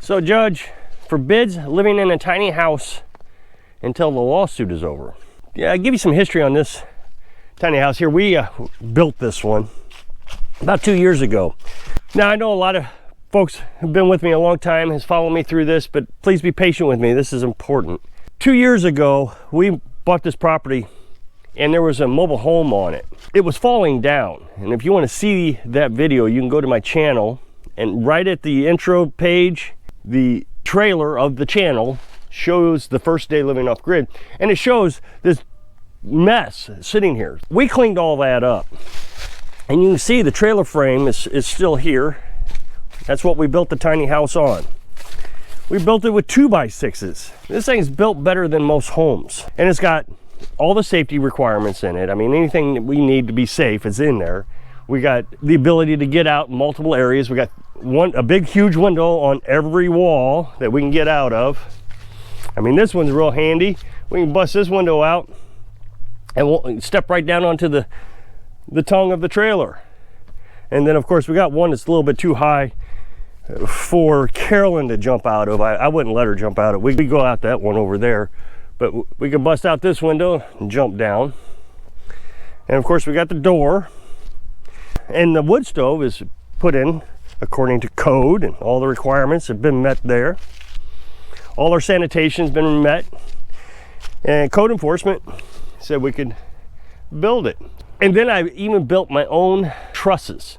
So judge forbids living in a tiny house until the lawsuit is over. Yeah, I'll give you some history on this tiny house here. We built this one about 2 years ago. Now I know a lot of folks have been with me a long time, has followed me through this, but please be patient with me. This is important. 2 years ago, we bought this property and there was a mobile home on it. It was falling down. And if you want to see that video, you can go to my channel, and right at the intro page, the trailer of the channel shows the first day living off grid, and it shows this mess sitting here. We cleaned all that up, and you can see the trailer frame is still here. That's what we built the tiny house on. We built it with 2x6s. This thing's built better than most homes, and it's got all the safety requirements in it. I mean, anything that we need to be safe is in there. We got the ability to get out in multiple areas. We got a big huge window on every wall that we can get out of. I mean, this one's real handy. We can bust this window out and we'll step right down onto the tongue of the trailer. And then of course we got one that's a little bit too high for Carolyn to jump out of. I wouldn't let her jump out of it. We could go out that one over there, but we can bust out this window and jump down. And of course we got the door, and the wood stove is put in according to code, and all the requirements have been met there. All our sanitation's been met, and code enforcement said we could build it. And then I even built my own trusses.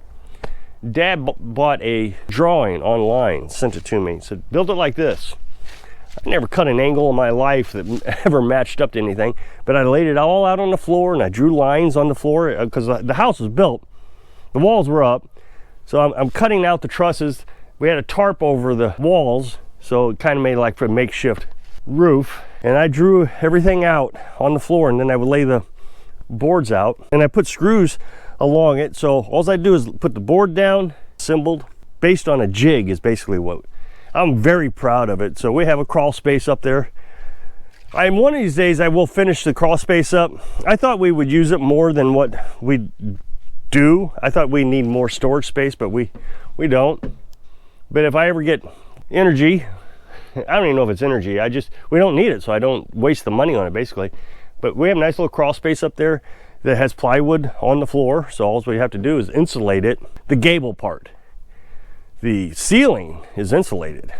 Dad bought a drawing online, sent it to me, said build it like this. I never cut an angle in my life that ever matched up to anything, but I laid it all out on the floor and I drew lines on the floor because the house was built. The walls were up, so I'm cutting out the trusses. We had a tarp over the walls, so it kind of made like for a makeshift roof. And I drew everything out on the floor, and then I would lay the boards out, and I put screws along it. So all I do is put the board down, assembled, based on a jig is basically what. I'm very proud of it. So we have a crawl space up there. One of these days I will finish the crawl space up. I thought we would use it more than what we do. I thought we need more storage space, but we don't. But if I ever get energy, I don't even know if it's energy, we don't need it, so I don't waste the money on it basically. But we have a nice little crawl space up there that has plywood on the floor, so all we have to do is insulate it. The gable part, the ceiling is insulated.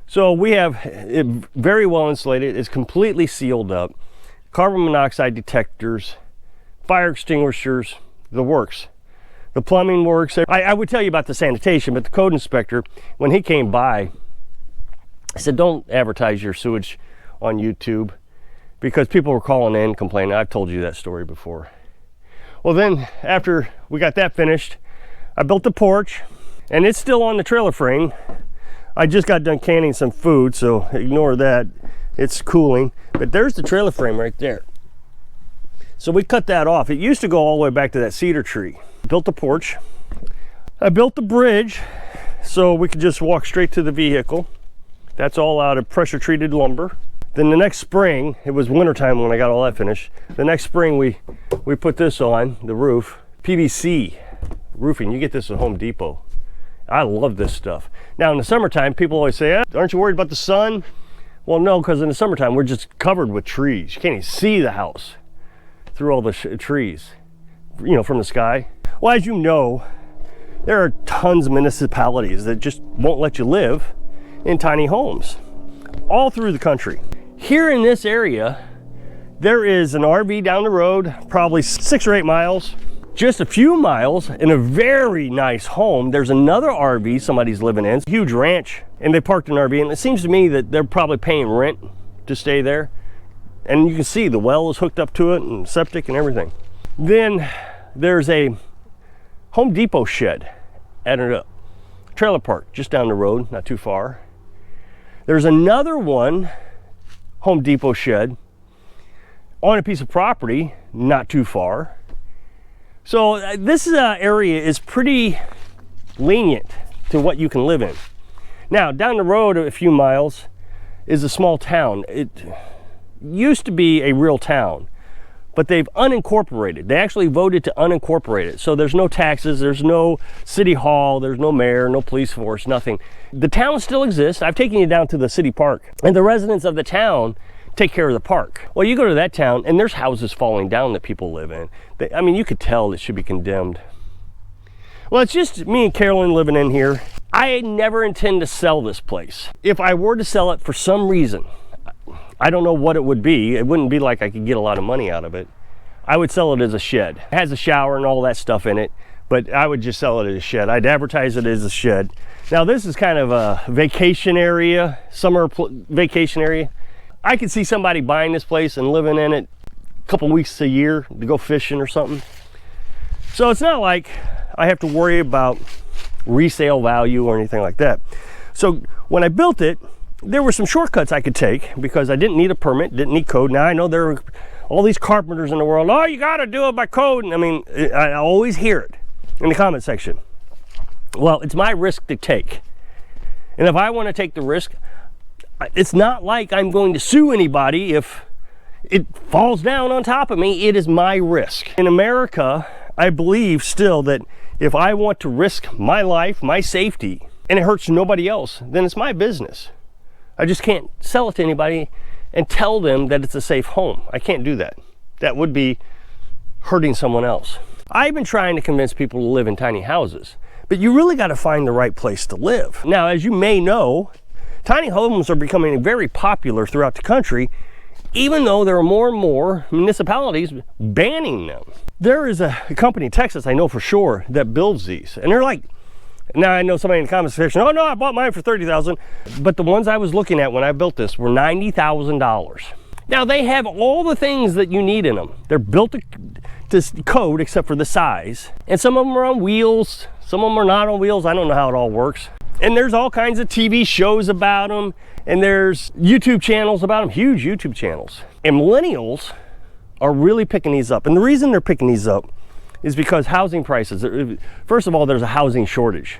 So we have it very well insulated. It's completely sealed up. Carbon monoxide detectors, fire extinguishers, the works. The plumbing works. I would tell you about the sanitation, but the code inspector, when he came by, I said, don't advertise your sewage on YouTube, because people were calling in complaining. I've told you that story before. Well, then after we got that finished, I built the porch, and it's still on the trailer frame. I just got done canning some food, so ignore that. It's cooling, but there's the trailer frame right there. So we cut that off. It used to go all the way back to that cedar tree. Built the porch. I built the bridge so we could just walk straight to the vehicle. That's all out of pressure treated lumber. Then the next spring, it was wintertime when I got all that finished. The next spring we put this on the roof. PVC roofing, you get this at Home Depot. I love this stuff. Now in the summertime, people always say, aren't you worried about the sun? Well, no, because in the summertime, we're just covered with trees. You can't even see the house through all the trees, from the sky. Well, as you know, there are tons of municipalities that just won't let you live in tiny homes all through the country. Here in this area, there is an RV down the road, probably 6 or 8 miles. Just a few miles, in a very nice home, there's another RV somebody's living in, huge ranch, and they parked an RV, and it seems to me that they're probably paying rent to stay there. And you can see the well is hooked up to it, and septic and everything. Then there's a Home Depot shed at a trailer park just down the road, not too far. There's another one, Home Depot shed, on a piece of property not too far. So this area is pretty lenient to what you can live in. Now down the road a few miles is a small town. It used to be a real town, but they've unincorporated. They actually voted to unincorporate it. So there's no taxes, there's no city hall, there's no mayor, no police force, nothing. The town still exists. I've taken you down to the city park, and the residents of the town take care of the park. Well, you go to that town and there's houses falling down that people live in. I mean, you could tell it should be condemned. Well, it's just me and Carolyn living in here. I never intend to sell this place. If I were to sell it for some reason, I don't know what it would be. It wouldn't be like I could get a lot of money out of it. I would sell it as a shed. It has a shower and all that stuff in it, but I would just sell it as a shed. I'd advertise it as a shed. Now, this is kind of a vacation area, summer vacation area. I could see somebody buying this place and living in it a couple weeks a year to go fishing or something. So it's not like I have to worry about resale value or anything like that. So when I built it, there were some shortcuts I could take because I didn't need a permit, didn't need code. Now I know there are all these carpenters in the world, oh, you got to do it by code. And I mean, I always hear it in the comment section. Well, it's my risk to take. And if I want to take the risk, it's not like I'm going to sue anybody if it falls down on top of me. It is my risk. In America, I believe still that if I want to risk my life, my safety, and it hurts nobody else, then it's my business. I just can't sell it to anybody and tell them that it's a safe home. I can't do that. That would be hurting someone else. I've been trying to convince people to live in tiny houses, but you really got to find the right place to live. Now, as you may know, tiny homes are becoming very popular throughout the country, even though there are more and more municipalities banning them. There is a company in Texas, I know for sure, that builds these. And they're like, now I know somebody in the comment section, oh no, I bought mine for $30,000. But the ones I was looking at when I built this were $90,000. Now they have all the things that you need in them. They're built to code except for the size. And some of them are on wheels, some of them are not on wheels. I don't know how it all works. And there's all kinds of TV shows about them, and there's YouTube channels about them, huge YouTube channels. And millennials are really picking these up. And the reason they're picking these up is because housing prices, first of all, there's a housing shortage.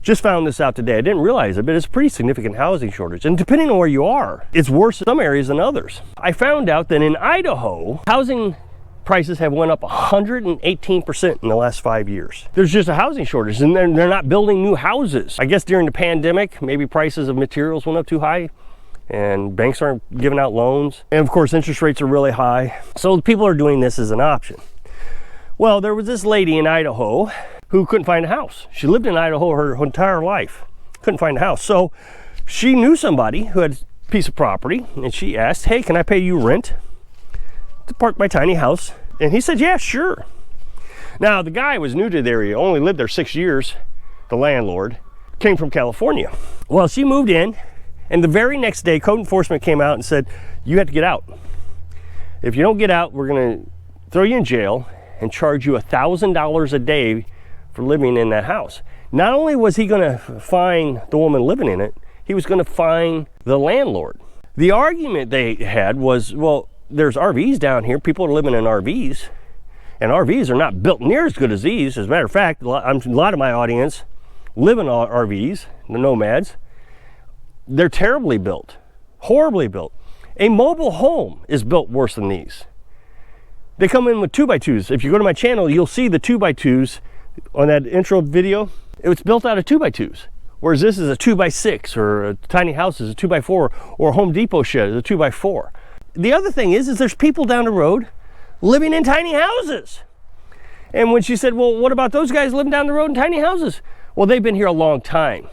Just found this out today. I didn't realize it, but it's a pretty significant housing shortage. And depending on where you are, it's worse in some areas than others. I found out that in Idaho, housing prices have went up 118% in the last 5 years. There's just a housing shortage, and they're not building new houses. I guess during the pandemic, maybe prices of materials went up too high and banks aren't giving out loans. And of course, interest rates are really high. So people are doing this as an option. Well, there was this lady in Idaho who couldn't find a house. She lived in Idaho her entire life, couldn't find a house. So she knew somebody who had a piece of property, and she asked, hey, can I pay you rent to park my tiny house? And he said, yeah, sure. Now, the guy was new to the area, only lived there 6 years. The landlord came from California. Well, she moved in, and the very next day, code enforcement came out and said, you have to get out. If you don't get out, we're gonna throw you in jail and charge you $1,000 a day for living in that house. Not only was he gonna fine the woman living in it, he was gonna fine the landlord. The argument they had was, well, there's RVs down here. People are living in RVs, and RVs are not built near as good as these. As a matter of fact, a lot of my audience live in RVs, the nomads. They're terribly built, horribly built. A mobile home is built worse than these. They come in with 2x2s. If you go to my channel, you'll see the 2x2s on that intro video. It's built out of 2x2s. Whereas this is a 2x6, or a tiny house is a 2x4, or a Home Depot shed is a 2x4. The other thing is there's people down the road living in tiny houses. And when she said, well, what about those guys living down the road in tiny houses? Well, they've been here a long time,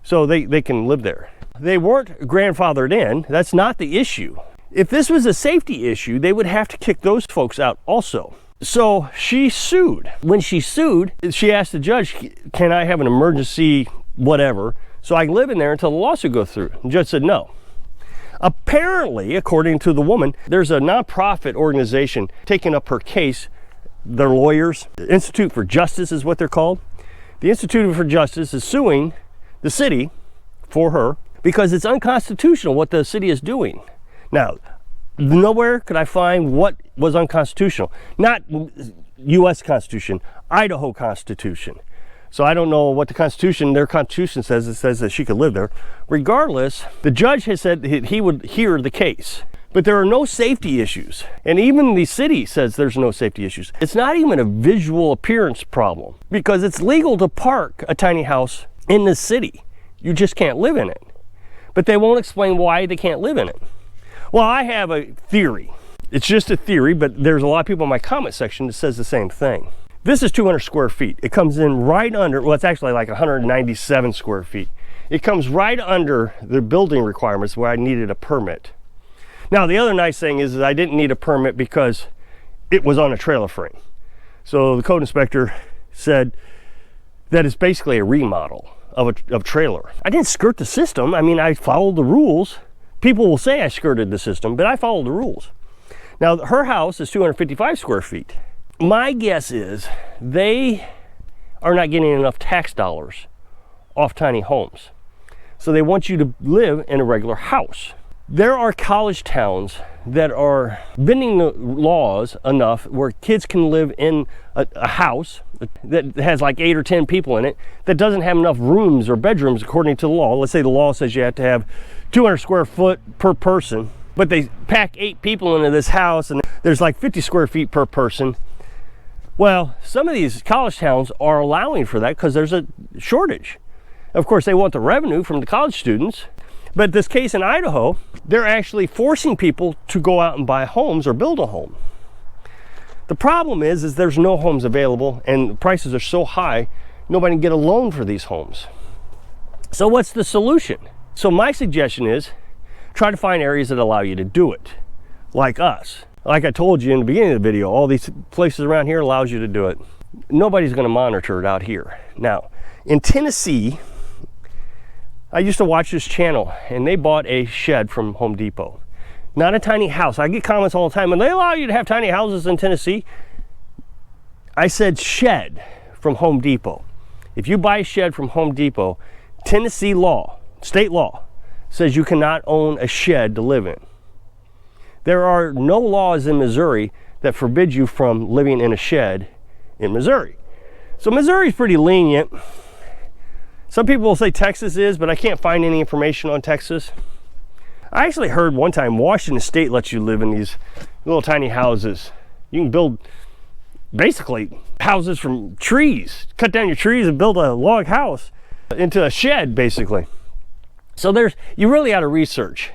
so they can live there. They weren't grandfathered in. That's not the issue. If this was a safety issue, they would have to kick those folks out also. So she sued. When she sued, she asked the judge, can I have an emergency whatever so I can live in there until the lawsuit goes through? The judge said no. Apparently, according to the woman, there's a nonprofit organization taking up her case. They're lawyers. The Institute for Justice is what they're called. The Institute for Justice is suing the city for her because it's unconstitutional what the city is doing. Now, nowhere could I find what was unconstitutional. Not U.S. Constitution, Idaho Constitution. So I don't know what the Constitution, their Constitution says. It says that she could live there. Regardless, the judge has said he would hear the case. But there are no safety issues. And even the city says there's no safety issues. It's not even a visual appearance problem because it's legal to park a tiny house in the city. You just can't live in it. But they won't explain why they can't live in it. Well, I have a theory. It's just a theory, but there's a lot of people in my comment section that says the same thing. This is 200 square feet. It comes in right under, well, it's actually like 197 square feet. It comes right under the building requirements where I needed a permit. Now, the other nice thing is I didn't need a permit because it was on a trailer frame. So the code inspector said that it's basically a remodel of a trailer. I didn't skirt the system. I mean, I followed the rules. People will say I skirted the system, but I followed the rules. Now, her house is 255 square feet. My guess is they are not getting enough tax dollars off tiny homes. So they want you to live in a regular house. There are college towns that are bending the laws enough where kids can live in a house that has like 8 or 10 people in it that doesn't have enough rooms or bedrooms according to the law. Let's say the law says you have to have 200 square foot per person, but they pack 8 people into this house and there's like 50 square feet per person. Well, some of these college towns are allowing for that because there's a shortage. Of course, they want the revenue from the college students. But this case in Idaho, they're actually forcing people to go out and buy homes or build a home. The problem is there's no homes available and the prices are so high, nobody can get a loan for these homes. So what's the solution? So my suggestion is try to find areas that allow you to do it, like us. Like I told you in the beginning of the video, all these places around here allows you to do it. Nobody's going to monitor it out here. Now, in Tennessee, I used to watch this channel and they bought a shed from Home Depot. Not a tiny house. I get comments all the time, and they allow you to have tiny houses in Tennessee. I said shed from Home Depot. If you buy a shed from Home Depot, Tennessee law, state law, says you cannot own a shed to live in. There are no laws in Missouri that forbid you from living in a shed in Missouri. So Missouri's pretty lenient. Some people will say Texas is, but I can't find any information on Texas. I actually heard one time Washington State lets you live in these little tiny houses. You can build basically houses from trees. Cut down your trees and build a log house into a shed, basically. So you really ought to research.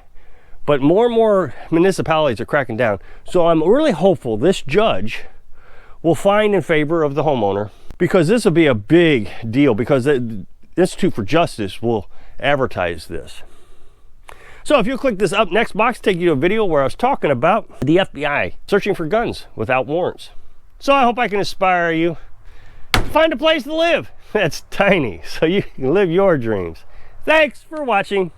But more and more municipalities are cracking down. So I'm really hopeful this judge will find in favor of the homeowner, because this will be a big deal, because the Institute for Justice will advertise this. So if you click this up next box, take you to a video where I was talking about the FBI searching for guns without warrants. So I hope I can inspire you to find a place to live that's tiny so you can live your dreams. Thanks for watching.